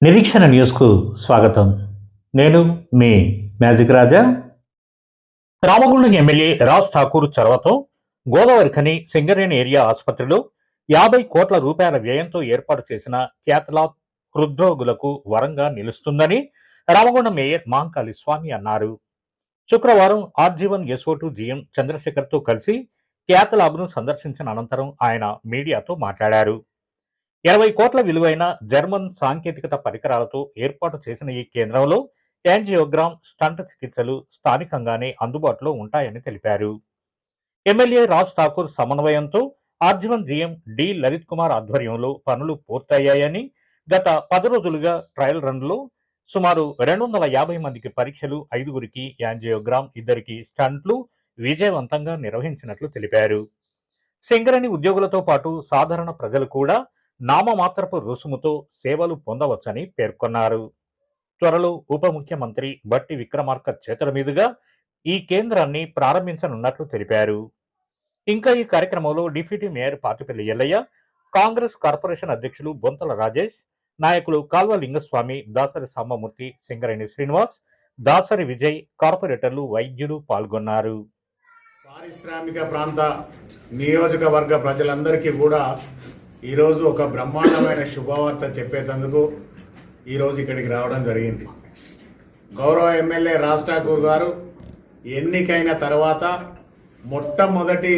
నిరీక్షణ న్యూస్కు స్వాగతం. నేను మీ మ్యాజిక్ రాజా. రామగుండం ఎమ్మెల్యే రాజ్ ఠాకూర్ చొరవతో గోదావరిఖని సింగరేణి ఏరియా ఆసుపత్రిలో 50 కోట్ల రూపాయల వ్యయంతో ఏర్పాటు చేసిన క్యాథ్లాబ్ హృద్రోగులకు వరంగా నిలుస్తుందని రామగుండం మేయర్ మహంకాళి స్వామి అన్నారు. శుక్రవారం ఆర్జీవన్ SO2 GM చంద్రశేఖర్తో కలిసి క్యాథ్లాబ్ను సందర్శించిన అనంతరం ఆయన మీడియాతో మాట్లాడారు. 20 కోట్ల విలువైన జర్మన్ సాంకేతికత పరికరాలతో ఏర్పాటు చేసిన ఈ కేంద్రంలో యాంజియోగ్రామ్, స్టంట్ చికిత్సలు స్థానికంగానే అందుబాటులో ఉంటాయని తెలిపారు. ఎమ్మెల్యే రాజ్ ఠాకూర్ సమన్వయంతో RG one GM D Lalit Kumar ఆధ్వర్యంలో పనులు పూర్తయ్యాయని, గత 10 రోజులుగా ట్రయల్ రన్లో సుమారు 250 మందికి పరీక్షలు, 5గురికి యాంజియోగ్రామ్, 2కి స్టంట్లు విజయవంతంగా నిర్వహించినట్లు తెలిపారు. సింగరేణి ఉద్యోగులతో పాటు సాధారణ ప్రజలు కూడా నామమాత్రపు రుసుముతో సేవలు పొందవచ్చని పేర్కొన్నారు. త్వరలో ఉప ముఖ్యమంత్రి బట్టి విక్రమార్క చేతుల మీదుగా ఈ కేంద్రాన్ని ప్రారంభించనున్నట్లు తెలిపారు. ఇంకా ఈ కార్యక్రమంలో deputy mayor Patipalli Ellaiah, Congress corporation అధ్యక్షులు బొంతల రాజేష్, నాయకులు కాల్వ లింగస్వామి, దాసరి సాంబమూర్తి, సింగరేణి శ్రీనివాస్, దాసరి విజయ్, కార్పొరేటర్లు, వైద్యులు పాల్గొన్నారు. పారిశ్రామిక ప్రాంత నియోజకవర్గ ప్రజలందరికీ కూడా ఈరోజు ఒక బ్రహ్మాండమైన శుభవార్త చెప్పేందుకు ఈరోజు ఇక్కడికి రావడం జరిగింది. గౌరవ ఎమ్మెల్యే రాజ్ ఠాకూర్ గారు ఎన్నికైన తర్వాత మొట్టమొదటి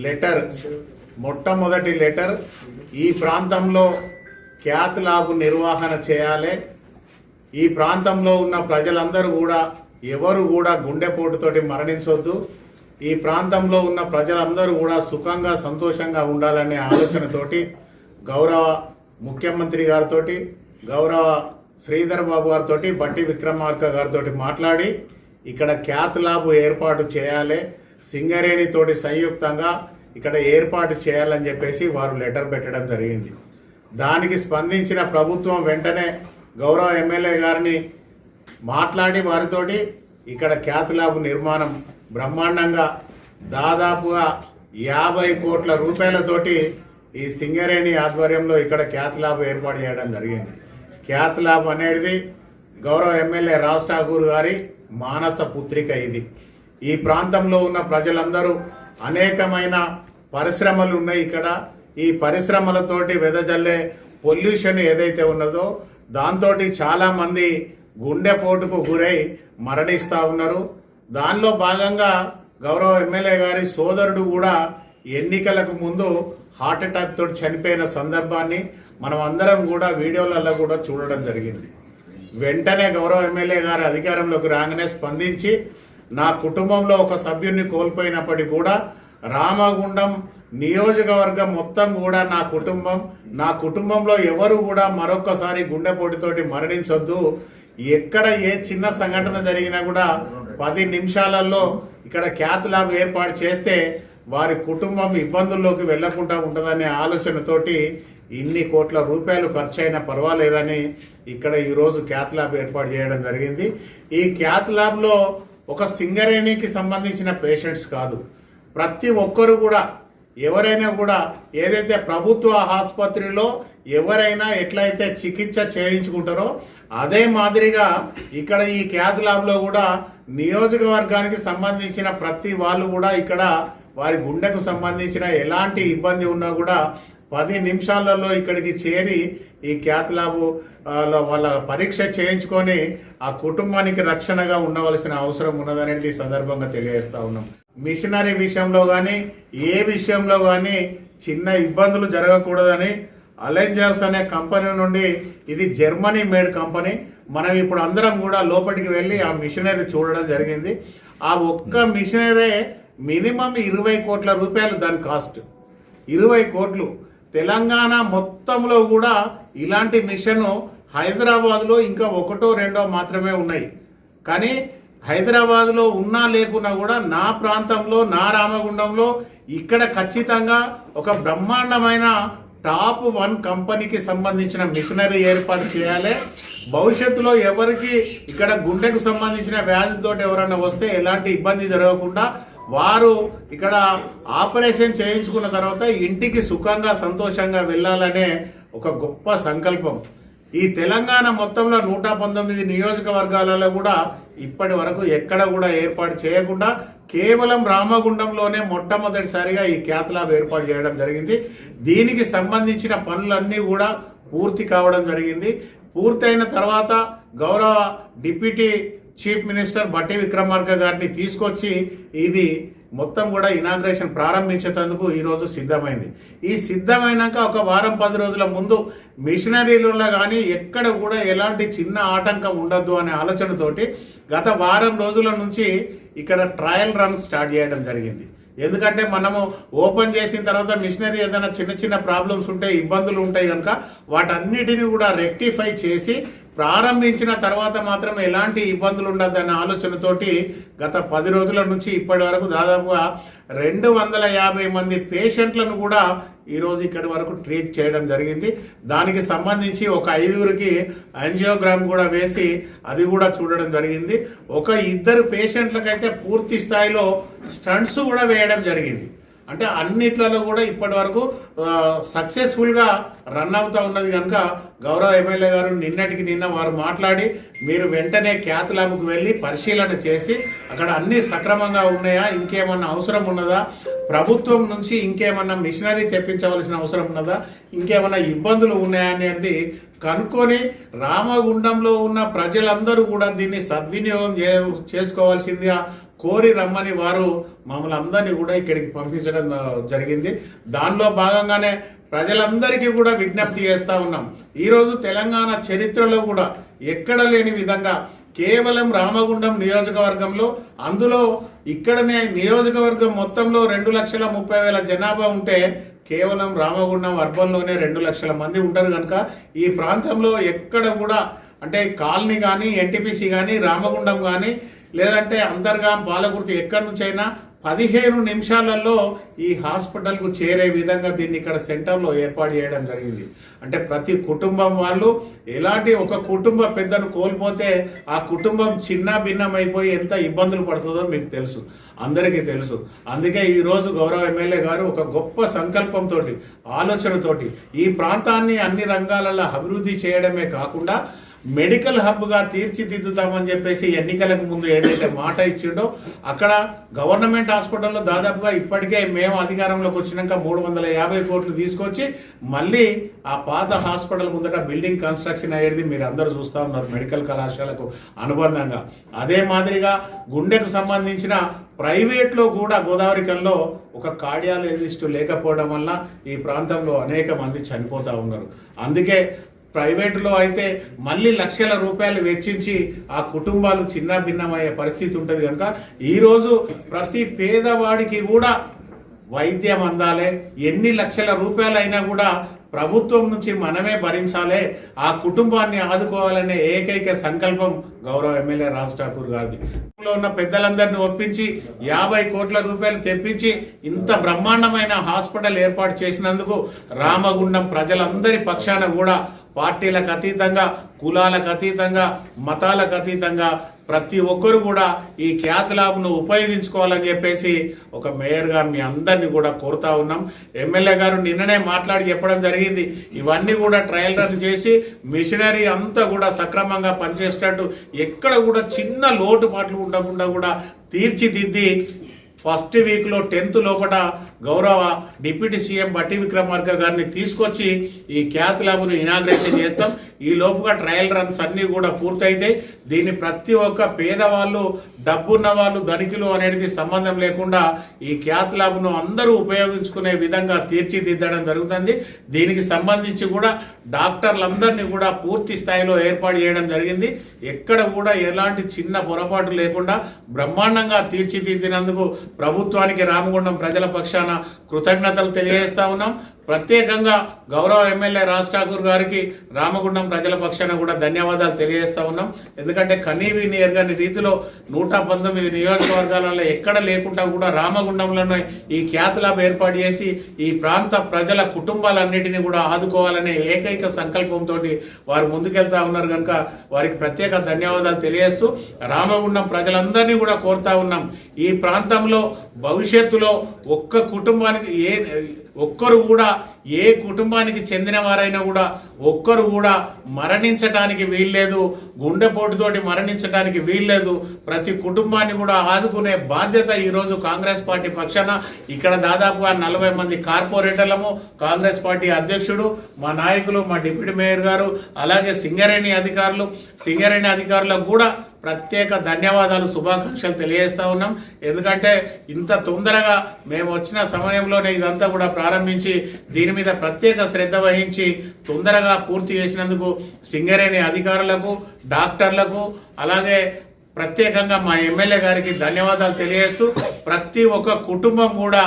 లెటర్ ఈ ప్రాంతంలో క్యాథ్లాబ్ నిర్వహణ చేయాలి, ఈ ప్రాంతంలో ఉన్న ప్రజలందరూ కూడా ఎవరు కూడా గుండెపోటుతోటి మరణించొద్దు, ఈ ప్రాంతంలో ఉన్న ప్రజలందరూ కూడా సుఖంగా సంతోషంగా ఉండాలనే ఆలోచనతోటి గౌరవ ముఖ్యమంత్రి గారితో, గౌరవ శ్రీధర్ బాబు గారితో, బట్టి విక్రమార్క గారితో మాట్లాడి ఇక్కడ క్యాథ్లాబ్ ఏర్పాటు చేయాలి, సింగరేణితోటి సంయుక్తంగా ఇక్కడ ఏర్పాటు చేయాలని చెప్పేసి వారు లెటర్ పెట్టడం జరిగింది. దానికి స్పందించిన ప్రభుత్వం వెంటనే గౌరవ ఎమ్మెల్యే గారిని మాట్లాడి వారితోటి ఇక్కడ క్యాథ్లాబ్ నిర్మాణం బ్రహ్మాండంగా దాదాపుగా 50 కోట్ల రూపాయలతోటి ఈ సింగరేణి ఆధ్వర్యంలో ఇక్కడ క్యాథ్లాబ్ ఏర్పాటు చేయడం జరిగింది. క్యాథ్లాబ్ అనేది గౌరవ ఎమ్మెల్యే రాజ్ ఠాకూర్ గారి మానస పుత్రిక. ఇది ఈ ప్రాంతంలో ఉన్న ప్రజలందరూ అనేకమైన పరిశ్రమలు ఉన్నాయి. ఇక్కడ ఈ పరిశ్రమలతోటి వెదజల్లే పొల్యూషన్ ఏదైతే ఉన్నదో దాంతో చాలామంది గుండెపోటుకు గురై మరణిస్తూ ఉన్నారు. దానిలో భాగంగా గౌరవ ఎమ్మెల్యే గారి సోదరుడు కూడా ఎన్నికలకు ముందు హార్ట్ అటాక్ తోటి చనిపోయిన సందర్భాన్ని మనం అందరం కూడా వీడియోలలో కూడా చూడడం జరిగింది. వెంటనే గౌరవ ఎమ్మెల్యే గారు అధికారంలోకి రాగానే స్పందించి నా కుటుంబంలో ఒక సభ్యుడిని కోల్పోయినప్పటికీ కూడా రామగుండం నియోజకవర్గం మొత్తం కూడా నా కుటుంబంలో ఎవరు కూడా మరొకసారి గుండెపోటుతోటి మరణించొద్దు, ఎక్కడ ఏ చిన్న సంఘటన జరిగినా కూడా 10 నిమిషాలలో ఇక్కడ క్యాథ్లాబ్ ఏర్పాటు చేస్తే వారి కుటుంబం ఇబ్బందుల్లోకి వెళ్లకుండా ఉంటుందనే ఆలోచనతోటి ఇన్ని కోట్ల రూపాయలు ఖర్చు అయినా పర్వాలేదని ఇక్కడ ఈరోజు క్యాథ్లాబ్ ఏర్పాటు చేయడం జరిగింది. ఈ క్యాథ్లాబ్లో ఒక సింగరేణికి సంబంధించిన పేషెంట్స్ కాదు, ప్రతి ఒక్కరు కూడా ఎవరైనా కూడా ఏదైతే ప్రభుత్వ ఆసుపత్రిలో ఎవరైనా ఎట్లయితే చికిత్స చేయించుకుంటారో అదే మాదిరిగా ఇక్కడ ఈ క్యాథ్లాబ్లో కూడా నియోజకవర్గానికి సంబంధించిన ప్రతి వాళ్ళు కూడా ఇక్కడ వారి గుండెకు సంబంధించిన ఎలాంటి ఇబ్బంది ఉన్నా కూడా 10 నిమిషాలలో ఇక్కడికి చేరి ఈ క్యాథ్లాబ్ వాళ్ళ పరీక్ష చేయించుకొని ఆ కుటుంబానికి రక్షణగా ఉండవలసిన అవసరం ఉన్నదనేది ఈ సందర్భంగా తెలియజేస్తా ఉన్నాం. మిషనరీ విషయంలో కానీ ఏ విషయంలో కానీ చిన్న ఇబ్బందులు జరగకూడదని అలెంజర్స్ అనే కంపెనీ నుండి, ఇది జర్మనీ మేడ్ కంపెనీ, మనం ఇప్పుడు అందరం కూడా లోపలికి వెళ్ళి ఆ మిషనరీ చూడడం జరిగింది. ఆ ఒక్క మిషనరీ మినిమం 20 కోట్ల రూపాయలు దాని కాస్ట్. 20 కోట్లు. తెలంగాణ మొత్తంలో కూడా ఇలాంటి మిషన్ హైదరాబాద్లో ఇంకా 1, 2 మాత్రమే ఉన్నాయి. కానీ హైదరాబాద్లో ఉన్నా లేకున్నా కూడా నా ప్రాంతంలో, నా రామగుండంలో ఇక్కడ ఖచ్చితంగా ఒక బ్రహ్మాండమైన టాప్ 1 కంపెనీకి సంబంధించిన మిషనరీ ఏర్పాటు చేయాలి. భవిష్యత్తులో ఎవరికి ఇక్కడ గుండెకు సంబంధించిన వ్యాధితో ఎవరైనా వస్తే ఎలాంటి ఇబ్బంది జరగకుండా వారు ఇక్కడ ఆపరేషన్ చేయించుకున్న తర్వాత ఇంటికి సుఖంగా సంతోషంగా వెళ్ళాలనే ఒక గొప్ప సంకల్పం. ఈ తెలంగాణ మొత్తంలో 119 నియోజకవర్గాలలో కూడా ఇప్పటి వరకు ఎక్కడ కూడా ఏర్పాటు చేయకుండా కేవలం రామగుండంలోనే మొట్టమొదటిసారిగా ఈ క్యాత్ ల్యాబ్ ఏర్పాటు చేయడం జరిగింది. దీనికి సంబంధించిన పనులన్నీ కూడా పూర్తి కావడం జరిగింది. పూర్తయిన తర్వాత గౌరవ డిప్యూటీ చీఫ్ మినిస్టర్ బట్టి విక్రమార్క గారిని తీసుకొచ్చి ఇది మొత్తం కూడా ఇనాగ్రేషన్ ప్రారంభించేందుకు ఈరోజు సిద్ధమైంది. ఈ సిద్ధమైనాక ఒక వారం 10 రోజుల ముందు మిషనరీలలో కానీ ఎక్కడ కూడా ఎలాంటి చిన్న ఆటంకం ఉండద్దు అనే ఆలోచనతోటి గత వారం రోజుల నుంచి ఇక్కడ ట్రయల్ రన్ స్టార్ట్ చేయడం జరిగింది. ఎందుకంటే మనము ఓపెన్ చేసిన తర్వాత మిషనరీ ఏదైనా చిన్న చిన్న ప్రాబ్లమ్స్ ఉంటాయి, ఇబ్బందులు ఉంటాయి కనుక వాటన్నిటిని కూడా రెక్టిఫై చేసి ప్రారంభించిన తర్వాత మాత్రం ఎలాంటి ఇబ్బందులు ఉండదన్న ఆలోచనతోటి గత 10 రోజుల నుంచి ఇప్పటి వరకు దాదాపుగా 250 మంది పేషెంట్లను కూడా ఈరోజు ఇక్కడి వరకు ట్రీట్ చేయడం జరిగింది. దానికి సంబంధించి ఒక 5గురికి యాంజియోగ్రామ్ కూడా వేసి అది కూడా చూడడం జరిగింది. ఒక 2 పేషెంట్లకైతే పూర్తి స్థాయిలో స్టంట్స్ కూడా వేయడం జరిగింది. అంటే అన్నిట్లలో కూడా ఇప్పటి వరకు సక్సెస్ఫుల్గా రన్ అవుతూ ఉన్నది కనుక గౌరవ ఎమ్మెల్యే గారు నిన్నటికి నిన్న వారు మాట్లాడి మీరు వెంటనే క్యాత్ ల్యాబ్కు వెళ్ళి పరిశీలన చేసి అక్కడ అన్ని సక్రమంగా ఉన్నాయా, ఇంకేమన్నా అవసరం ఉన్నదా, ప్రభుత్వం నుంచి ఇంకేమన్నా మిషనరీ తెప్పించవలసిన అవసరం ఉన్నదా, ఇంకేమన్నా ఇబ్బందులు ఉన్నాయా అనేది కనుక్కొని రామగుండంలో ఉన్న ప్రజలందరూ కూడా దీన్ని సద్వినియోగం చేసుకోవాల్సిందిగా కోరి రమ్మని వారు మమ్మల్ని అందరినీ కూడా ఇక్కడికి పంపించడం జరిగింది. దానిలో భాగంగానే ప్రజలందరికీ కూడా విజ్ఞప్తి చేస్తూ ఉన్నాం. ఈరోజు తెలంగాణ చరిత్రలో కూడా ఎక్కడ లేని విధంగా కేవలం రామగుండం నియోజకవర్గంలో, అందులో ఇక్కడనే నియోజకవర్గం మొత్తంలో 2,30,000 జనాభా ఉంటే కేవలం రామగుండం అర్బన్లోనే 2 లక్షల మంది ఉంటారు కనుక ఈ ప్రాంతంలో ఎక్కడ కూడా అంటే కాలనీ కానీ, ఎన్టీపీసీ కానీ, రామగుండం కానీ లేదంటే అంతర్గాం, పాలకుర్తి ఎక్కడి నుంచైనా 15 నిమిషాలలో ఈ హాస్పిటల్కు చేరే విధంగా దీన్ని ఇక్కడ సెంటర్లో ఏర్పాటు చేయడం జరిగింది. అంటే ప్రతి కుటుంబం వాళ్ళు ఎలాంటి ఒక కుటుంబ పెద్దను కోల్పోతే ఆ కుటుంబం చిన్న భిన్నమైపోయి ఎంత ఇబ్బందులు పడుతుందో మీకు తెలుసు, అందరికీ తెలుసు. అందుకే ఈరోజు గౌరవ ఎమ్మెల్యే గారు ఒక గొప్ప సంకల్పంతో, ఆలోచనతోటి ఈ ప్రాంతాన్ని అన్ని రంగాలలో అభివృద్ధి చేయడమే కాకుండా మెడికల్ హబ్గా తీర్చిదిద్దుతామని చెప్పేసి ఎన్నికలకు ముందు ఏదైతే మాట ఇచ్చిండో అక్కడ గవర్నమెంట్ హాస్పిటల్లో దాదాపుగా ఇప్పటికే మేము అధికారంలోకి వచ్చినాక 350 కోట్లు తీసుకొచ్చి మళ్ళీ ఆ పాత హాస్పిటల్ ముందట బిల్డింగ్ కన్స్ట్రక్షన్ అయ్యేది మీరు అందరూ చూస్తూ ఉన్నారు మెడికల్ కళాశాలకు అనుబంధంగా. అదే మాదిరిగా గుండెకు సంబంధించిన ప్రైవేట్లో కూడా గోదావరికంలో ఒక కార్డియాలజిస్టు లేకపోవడం వల్ల ఈ ప్రాంతంలో అనేక మంది చనిపోతూ ఉన్నారు. అందుకే ప్రైవేటులో అయితే మళ్ళీ లక్షల రూపాయలు వెచ్చించి ఆ కుటుంబాలు చిన్న భిన్నమయ్యే పరిస్థితి ఉంటుంది కనుక ఈరోజు ప్రతి పేదవాడికి కూడా వైద్యం అందాలి, ఎన్ని లక్షల రూపాయలైనా కూడా ప్రభుత్వం నుంచి మనమే భరించాలి, ఆ కుటుంబాన్ని ఆదుకోవాలనే ఏకైక సంకల్పం గౌరవ ఎమ్మెల్యే రాజ్ ఠాకూర్ గారిది. ఉన్న పెద్దలందరినీ ఒప్పించి 50 కోట్ల రూపాయలు తెప్పించి ఇంత బ్రహ్మాండమైన హాస్పిటల్ ఏర్పాటు చేసినందుకు రామగుండం ప్రజలందరి పక్షాన కూడా పార్టీలకు అతీతంగా, కులాలకు అతీతంగా, మతాలకు అతీతంగా ప్రతి ఒక్కరు కూడా ఈ క్యాత్ ల్యాబ్ను ఉపయోగించుకోవాలని చెప్పేసి ఒక మేయర్గా మీ అందరినీ కూడా కోరుతా ఉన్నాం. ఎమ్మెల్యే గారు నిన్ననే మాట్లాడి చెప్పడం జరిగింది, ఇవన్నీ కూడా ట్రయల్ రన్ చేసి మిషనరీ అంతా కూడా సక్రమంగా పనిచేసేటట్టు ఎక్కడ కూడా చిన్న లోటుపాట్లు ఉండకుండా కూడా తీర్చిదిద్ది ఫస్ట్ వీక్లో 10th లోపల గౌరవ డిప్యూటీ సీఎం బట్టి విక్రమార్క గారిని తీసుకొచ్చి ఈ క్యాత్ ల్యాబ్ను ఇనాగ్రేషన్ చేస్తాం. ఈ లోపుగా ట్రయల్ రన్స్ అన్నీ కూడా పూర్తయితాయి. దీన్ని ప్రతి ఒక్క పేదవాళ్ళు, డబ్బున్న వాళ్ళు, ధనికులు అనేది సంబంధం లేకుండా ఈ క్యాత్ ల్యాబ్ను అందరూ ఉపయోగించుకునే విధంగా తీర్చిదిద్దడం జరుగుతుంది. దీనికి సంబంధించి కూడా డాక్టర్లందరినీ కూడా పూర్తి స్థాయిలో ఏర్పాటు చేయడం జరిగింది. ఎక్కడ కూడా ఎలాంటి చిన్న పొరపాటు లేకుండా బ్రహ్మాండంగా తీర్చిదిద్దినందుకు ప్రభుత్వానికి రామగుండం ప్రజల పక్షాన కృతజ్ఞతలు తెలియజేస్తా ఉన్నాం. ప్రత్యేకంగా గౌరవ ఎమ్మెల్యే రాజ్ ఠాకూర్ గారికి రామగుండం ప్రజల పక్షాన కూడా ధన్యవాదాలు తెలియజేస్తా ఉన్నాం. ఎందుకంటే కనీవి నేర్గాని రీతిలో 119 నియోజకవర్గాలలో ఎక్కడ లేకుండా కూడా రామగుండంలోనే ఈ క్యాత్ ల్యాబ్ ఏర్పాటు చేసి ఈ ప్రాంత ప్రజల కుటుంబాలన్నిటినీ కూడా ఆదుకోవాలనే ఏకైక సంకల్పంతో వారు ముందుకెళ్తా ఉన్నారు కనుక వారికి ప్రత్యేక ధన్యవాదాలు తెలియజేస్తూ రామగుండం ప్రజలందరినీ కూడా కోరుతా ఉన్నాం, ఈ ప్రాంతంలో భవిష్యత్తులో ఒక్క కుటుంబానికి ఒక్కరు కూడా ఏ కుటుంబానికి చెందిన వారైనా కూడా ఒక్కరు కూడా మరణించడానికి వీల్లేదు, గుండెపోటుతోటి మరణించడానికి వీల్లేదు. ప్రతి కుటుంబాన్ని కూడా ఆదుకునే బాధ్యత ఈరోజు కాంగ్రెస్ పార్టీ పక్షాన ఇక్కడ దాదాపుగా 40 మంది కార్పొరేటర్లము, కాంగ్రెస్ పార్టీ అధ్యక్షుడు, మా నాయకులు, మా డిప్యూటీ మేయర్ గారు, అలాగే సింగరేణి అధికారులకు కూడా ప్రత్యేక ధన్యవాదాలు, శుభాకాంక్షలు తెలియజేస్తూ ఉన్నాం. ఎందుకంటే ఇంత తొందరగా మేము వచ్చిన సమయంలోనే ఇదంతా కూడా ప్రారంభించి దీని మీద ప్రత్యేక శ్రద్ధ వహించి తొందరగా పూర్తి చేసినందుకు సింగరేణి అధికారులకు, డాక్టర్లకు, అలాగే ప్రత్యేకంగా మా ఎమ్మెల్యే గారికి ధన్యవాదాలు తెలియజేస్తూ ప్రతి ఒక్క కుటుంబం కూడా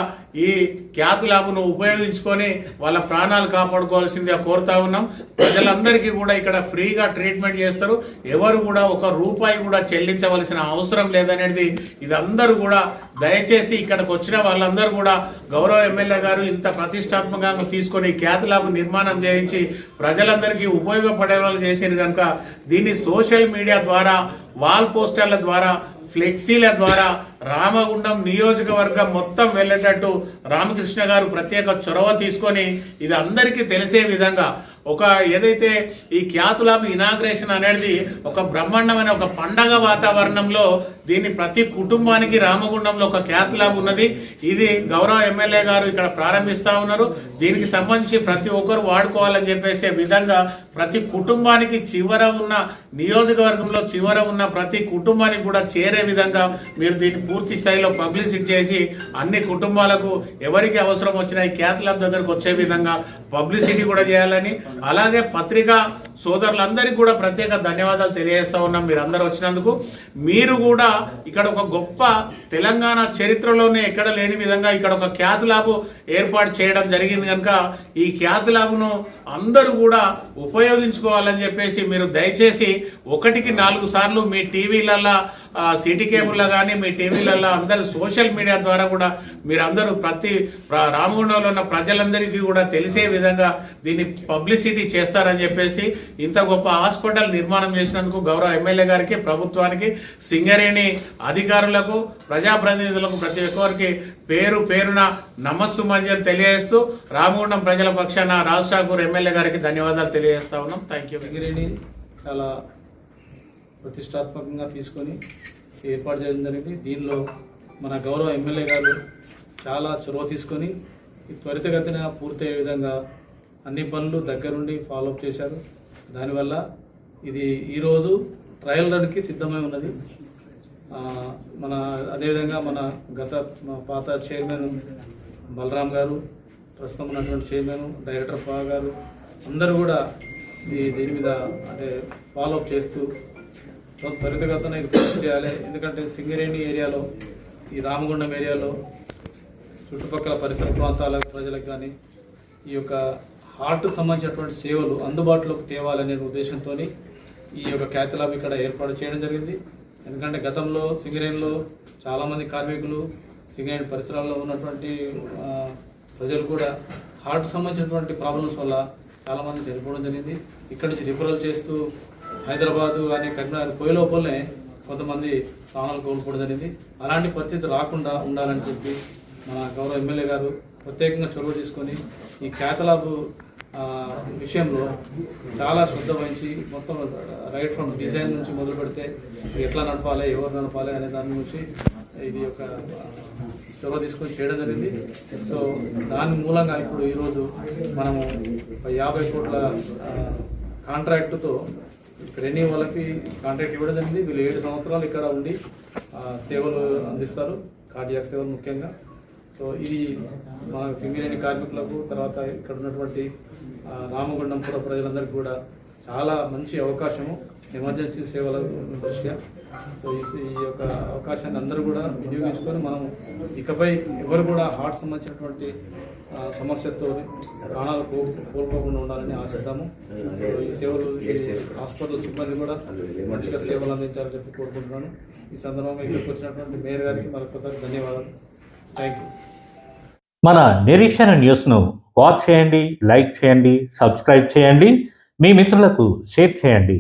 ఈ క్యాత్ ల్యాబ్ను ఉపయోగించుకొని వాళ్ళ ప్రాణాలు కాపాడుకోవాల్సిందిగా కోరుతా ఉన్నాం. ప్రజలందరికీ కూడా ఇక్కడ ఫ్రీగా ట్రీట్మెంట్ చేస్తారు, ఎవరు కూడా ఒక రూపాయి కూడా చెల్లించవలసిన అవసరం లేదనేది ఇదందరూ కూడా దయచేసి ఇక్కడికి వచ్చిన వాళ్ళందరూ కూడా గౌరవ ఎమ్మెల్యే గారు ఇంత ప్రతిష్టాత్మకంగా తీసుకొని క్యాత్ ల్యాబ్ నిర్మాణం చేయించి ప్రజలందరికీ ఉపయోగపడే వాళ్ళు చేసింది కనుక దీన్ని సోషల్ మీడియా ద్వారా, వాల్ పోస్టర్ల ద్వారా, ఫ్లెక్సీల ద్వారా రామగుండం నియోజకవర్గం మొత్తం వెళ్ళేటట్టు రామకృష్ణ గారు ప్రత్యేక చొరవ తీసుకొని ఇది అందరికీ తెలిసే విధంగా ఒక ఏదైతే ఈ క్యాత్ ల్యాబ్ ఇనాగ్రేషన్ అనేది ఒక బ్రహ్మాండమైన ఒక పండగ వాతావరణంలో దీన్ని ప్రతి కుటుంబానికి రామగుండంలో ఒక క్యాత్ ల్యాబ్ ఉన్నది. ఇది గౌరవ ఎమ్మెల్యే గారు ఇక్కడ ప్రారంభిస్తూ ఉన్నారు. దీనికి సంబంధించి ప్రతి ఒక్కరు వాడుకోవాలని చెప్పేసే విధంగా ప్రతి కుటుంబానికి నియోజకవర్గంలో చివర ఉన్న ప్రతి కుటుంబానికి కూడా చేరే విధంగా మీరు దీన్ని పూర్తి స్థాయిలో పబ్లిసిటీ చేసి అన్ని కుటుంబాలకు ఎవరికి అవసరం వచ్చినా ఈ క్యాత్ ల్యాబ్ దగ్గరకు వచ్చే విధంగా పబ్లిసిటీ కూడా చేయాలని, అలాగే పత్రికా సోదరులందరికీ కూడా ప్రత్యేక ధన్యవాదాలు తెలియజేస్తా ఉన్నాం మీరు అందరూ వచ్చినందుకు. మీరు కూడా ఇక్కడ ఒక గొప్ప తెలంగాణ చరిత్రలోనే ఎక్కడ లేని విధంగా ఇక్కడ ఒక క్యాత్ ల్యాబ్ ఏర్పాటు చేయడం జరిగింది కనుక ఈ క్యాత్ ల్యాబ్ను అందరూ కూడా ఉపయోగించుకోవాలని చెప్పేసి మీరు దయచేసి 1కి 4 సార్లు మీ టీవీలల్లో, సిటీ కేబుల్లో కానీ మీ టీవీలలో అందరూ సోషల్ మీడియా ద్వారా కూడా మీరందరూ ప్రతి రామగుండంలో ఉన్న ప్రజలందరికీ కూడా తెలిసే విధంగా దీన్ని పబ్లిసిటీ చేస్తారని చెప్పేసి ఇంత గొప్ప హాస్పిటల్ నిర్మాణం చేసినందుకు గౌరవ ఎమ్మెల్యే గారికి, ప్రభుత్వానికి, సింగరేణి అధికారులకు, ప్రజాప్రతినిధులకు ప్రతి ఒక్కరికి పేరు పేరున నమస్సుమంజలు తెలియజేస్తూ రామగుండం ప్రజల పక్షాన రాజ్ ఠాకూర్ ఎమ్మెల్యే గారికి ధన్యవాదాలు తెలియజేస్తా ఉన్నాం. Thank you. సింగరేణి చాలా ప్రతిష్టాత్మకంగా తీసుకొని ఏర్పాటు చేయడం జరిగింది. దీనిలో మన గౌరవ ఎమ్మెల్యే గారు చాలా చొరవ తీసుకొని త్వరితగతిన పూర్తయ్యే విధంగా అన్ని పనులు దగ్గరుండి ఫాలోఅప్ చేశారు. దానివల్ల ఇది ఈరోజు ట్రయల్ రన్కి సిద్ధమై ఉన్నది. అదేవిధంగా మన పాత చైర్మన్ బలరాం గారు, ప్రస్తుతం ఉన్నటువంటి చైర్మన్, డైరెక్టర్ పా గారు అందరూ కూడా దీని మీద ఫాలోఅప్ చేస్తూ త్వరితగతిన ఇది పూర్తి చేయాలి. ఎందుకంటే సింగరేణి ఏరియాలో, ఈ రామగుండం ఏరియాలో చుట్టుపక్కల పరిసర ప్రాంతాల ప్రజలకు కానీ ఈ యొక్క హార్ట్కు సంబంధించినటువంటి సేవలు అందుబాటులోకి తేవాలనే ఉద్దేశంతో ఈ యొక్క క్యాత్ ల్యాబ్ ఇక్కడ ఏర్పాటు చేయడం జరిగింది. ఎందుకంటే గతంలో సింగరేణిలో చాలామంది కార్మికులు, సింగరేణి పరిసరాల్లో ఉన్నటువంటి ప్రజలు కూడా హార్ట్ సంబంధించినటువంటి ప్రాబ్లమ్స్ వల్ల చాలామంది చనిపోవడం జరిగింది. ఇక్కడి నుంచి రిఫరల్ చేస్తూ హైదరాబాదు కానీ కరీంనగర్ పోయే లోపలనే కొంతమంది ప్రాణాలు కోల్పోవడం జరిగింది. అలాంటి పరిస్థితి రాకుండా ఉండాలని చెప్పి మన గౌరవ ఎమ్మెల్యే గారు ప్రత్యేకంగా చొరవ తీసుకొని ఈ క్యాత్ ల్యాబ్ విషయంలో చాలా శ్రద్ధ వహించి మొత్తం రైట్ ఫ్రమ్ డిజైన్ నుంచి మొదలు పెడితే ఎట్లా నడపాలి, ఎవరు నడపాలి అనే దాని గురించి ఇది ఒక చొరవ తీసుకొని చేయడం జరిగింది. సో దాని మూలంగా ఇప్పుడు ఈరోజు మనము 50 కోట్ల కాంట్రాక్టుతో రెన్యూ వాళ్ళకి కాంట్రాక్ట్ ఇవ్వడం జరిగింది. వీళ్ళు 7 సంవత్సరాలు ఇక్కడ ఉండి సేవలు అందిస్తారు, కార్డియాక్ సేవలు ముఖ్యంగా. సో ఇది మన సింగరేణి కార్మికులకు, తర్వాత ఇక్కడ ఉన్నటువంటి రామగుండం పుర ప్రజలందరికీ కూడా చాలా మంచి అవకాశము ఎమర్జెన్సీ సేవల దృష్ట్యా. సో ఈ యొక్క అవకాశాన్ని అందరూ కూడా వినియోగించుకొని మనం ఇకపై ఎవరు కూడా హార్ట్ సంబంధించినటువంటి సమస్యతో ప్రాణాలు కోల్పోకుండా ఉండాలని ఆశిద్దాము. సో ఈ సేవలు హాస్పిటల్ సిబ్బంది కూడా మంచిగా సేవలు అందించాలని చెప్పి కోరుకుంటున్నాను. ఈ సందర్భంగా ఇక్కడికి వచ్చినటువంటి మేయర్ గారికి మరొకసారి ధన్యవాదాలు. Thank you. మన నిరీక్షణ న్యూస్ను వాచ్ చేయండి, లైక్ చేయండి, సబ్స్క్రైబ్ చేయండి, మీ మిత్రులకు షేర్ చేయండి.